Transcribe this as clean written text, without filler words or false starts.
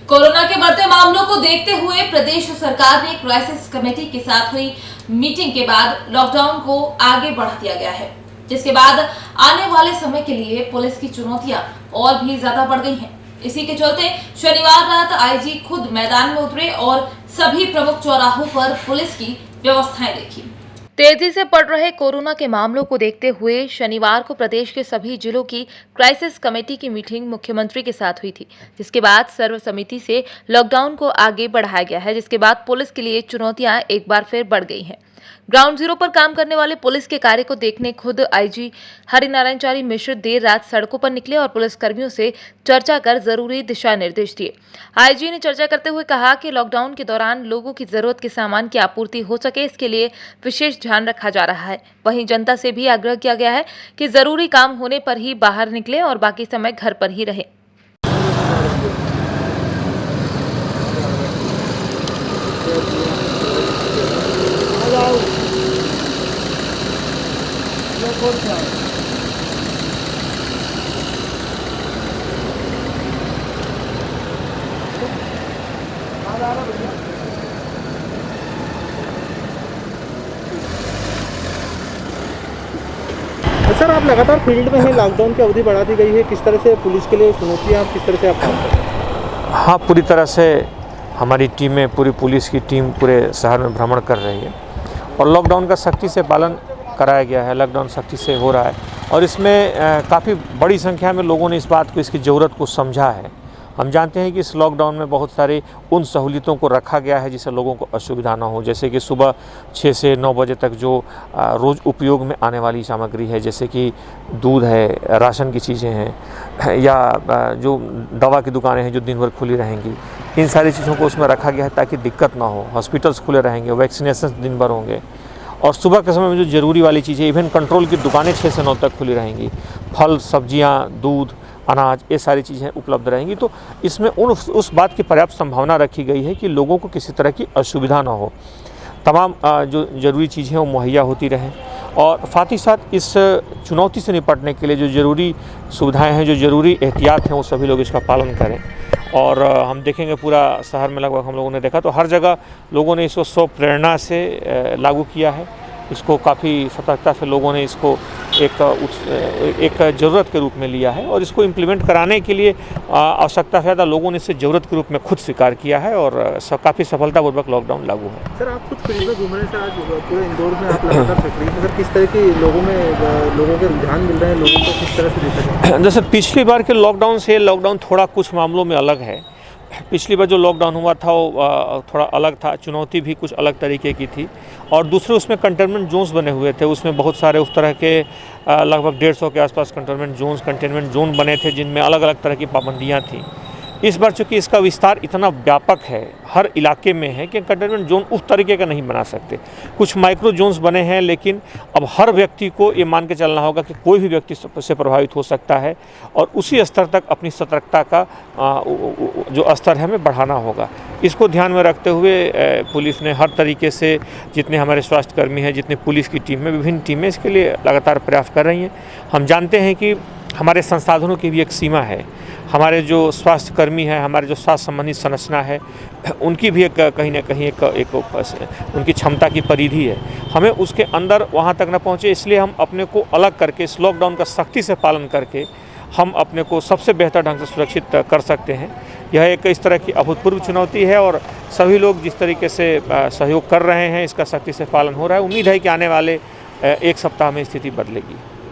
Corona के बढ़ते मामलों को देखते हुए प्रदेश सरकार ने क्राइसिस कमेटी के साथ हुई मीटिंग के बाद लॉकडाउन को आगे बढ़ा दिया गया है, जिसके बाद आने वाले समय के लिए पुलिस की चुनौतियां और भी ज्यादा बढ़ गई हैं। इसी के चलते शनिवार रात आईजी खुद मैदान में उतरे और सभी प्रमुख चौराहों पर पुलिस की व्यवस्थाएं देखी। तेजी से बढ़ रहे कोरोना के मामलों को देखते हुए शनिवार को प्रदेश के सभी जिलों की क्राइसिस कमेटी की मीटिंग मुख्यमंत्री के साथ हुई थी, जिसके बाद सर्वसम्मति से लॉकडाउन को आगे बढ़ाया गया है, जिसके बाद पुलिस के लिए चुनौतियां एक बार फिर बढ़ गई हैं। ग्राउंड जीरो पर काम करने वाले पुलिस के कार्य को देखने खुद आईजी हरिनारायणचारी मिश्र देर रात सड़कों पर निकले और पुलिस कर्मियों से चर्चा कर जरूरी दिशा निर्देश दिए। आईजी ने चर्चा करते हुए कहा कि लॉकडाउन के दौरान लोगों की जरूरत के सामान की आपूर्ति हो सके, इसके लिए विशेष ध्यान रखा जा रहा है। वहीं जनता से भी आग्रह किया गया है कि जरूरी काम होने पर ही बाहर निकले और बाकी समय घर पर ही रहे। सर, आप लगातार फील्ड में हैं, लॉकडाउन की अवधि बढ़ा दी गई है, किस तरह से पुलिस के लिए चुनौतियाँ, किस तरह से आप काम कर रहे हैं? हाँ, पूरी तरह से हमारी टीमें, पूरी पुलिस की टीम पूरे शहर में भ्रमण कर रही है और लॉकडाउन का सख्ती से पालन कराया गया है। लॉकडाउन सख्ती से हो रहा है और इसमें काफ़ी बड़ी संख्या में लोगों ने इस बात को, इसकी ज़रूरत को समझा है। हम जानते हैं कि इस लॉकडाउन में बहुत सारे उन सहूलियतों को रखा गया है जिससे लोगों को असुविधा ना हो, जैसे कि सुबह 6 से 9 बजे तक जो रोज़ उपयोग में आने वाली सामग्री है, जैसे कि दूध है, राशन की चीज़ें हैं या जो दवा की दुकानें हैं जो दिन भर खुली रहेंगी, इन सारी चीज़ों को उसमें रखा गया है ताकि दिक्कत ना हो। हॉस्पिटल्स खुले रहेंगे, वैक्सीनेशन दिन भर होंगे और सुबह के समय में जो ज़रूरी वाली चीज़ें, इवन कंट्रोल की दुकानें 6 से 9 तक खुली रहेंगी, फल, सब्जियाँ, दूध, अनाज, ये सारी चीज़ें उपलब्ध रहेंगी। तो इसमें उस बात की पर्याप्त संभावना रखी गई है कि लोगों को किसी तरह की असुविधा ना हो, तमाम जो ज़रूरी चीज़ें वो मुहैया होती रहें और साथ ही साथ इस चुनौती से निपटने के लिए जो ज़रूरी सुविधाएं हैं, जो ज़रूरी एहतियात हैं, वो सभी लोग इसका पालन करें। और हम देखेंगे पूरा शहर में लगभग हम लोगों ने देखा तो हर जगह लोगों ने इसको स्व प्रेरणा से लागू किया है। इसको काफ़ी सतर्कता से लोगों ने इसको एक ज़रूरत के रूप में लिया है और इसको इम्प्लीमेंट कराने के लिए आवश्यकता से ज़्यादा लोगों ने इसे ज़रूरत के रूप में खुद स्वीकार किया है और काफ़ी सफलतापूर्वक लॉकडाउन लागू है। सर, आप कुछ फील्ड में घूमने से आज पूरे इंदौर में आप लगातार सक्रिय हैं, सर, किस तरह की लोगों के रुझान मिल रहे हैं, लोगों को किस तरह से देखा जाए? जैसे पिछली बार के लॉकडाउन से लॉकडाउन थोड़ा कुछ मामलों में अलग है। पिछली बार जो लॉकडाउन हुआ था वो थोड़ा अलग था, चुनौती भी कुछ अलग तरीके की थी और दूसरे उसमें कंटेनमेंट जोन्स बने हुए थे। उसमें बहुत सारे उस तरह के लगभग 150 के आसपास कंटेनमेंट जोन बने थे जिनमें अलग अलग तरह की पाबंदियां थी। इस बार चूँकि इसका विस्तार इतना व्यापक है, हर इलाके में है कि कंटेनमेंट जोन उस तरीके का नहीं बना सकते। कुछ माइक्रो जोन्स बने हैं, लेकिन अब हर व्यक्ति को ये मान के चलना होगा कि कोई भी व्यक्ति से प्रभावित हो सकता है और उसी स्तर तक अपनी सतर्कता का जो स्तर है हमें बढ़ाना होगा। इसको ध्यान में रखते हुए पुलिस ने हर तरीके से, जितने हमारे स्वास्थ्यकर्मी हैं, जितने पुलिस की टीम है, विभिन्न टीमें इसके लिए लगातार प्रयास कर रही हैं। हम जानते हैं कि हमारे संसाधनों की भी एक सीमा है। हमारे जो स्वास्थ्य कर्मी हैं, हमारे जो स्वास्थ्य संबंधी संरचना है, उनकी भी एक कहीं ना कहीं एक उनकी क्षमता की परिधि है। हमें उसके अंदर वहाँ तक न पहुँचे, इसलिए हम अपने को अलग करके इस लॉकडाउन का सख्ती से पालन करके हम अपने को सबसे बेहतर ढंग से सुरक्षित कर सकते हैं। यह एक इस तरह की अभूतपूर्व चुनौती है और सभी लोग जिस तरीके से सहयोग कर रहे हैं, इसका सख्ती से पालन हो रहा है। उम्मीद है कि आने वाले एक सप्ताह में स्थिति बदलेगी।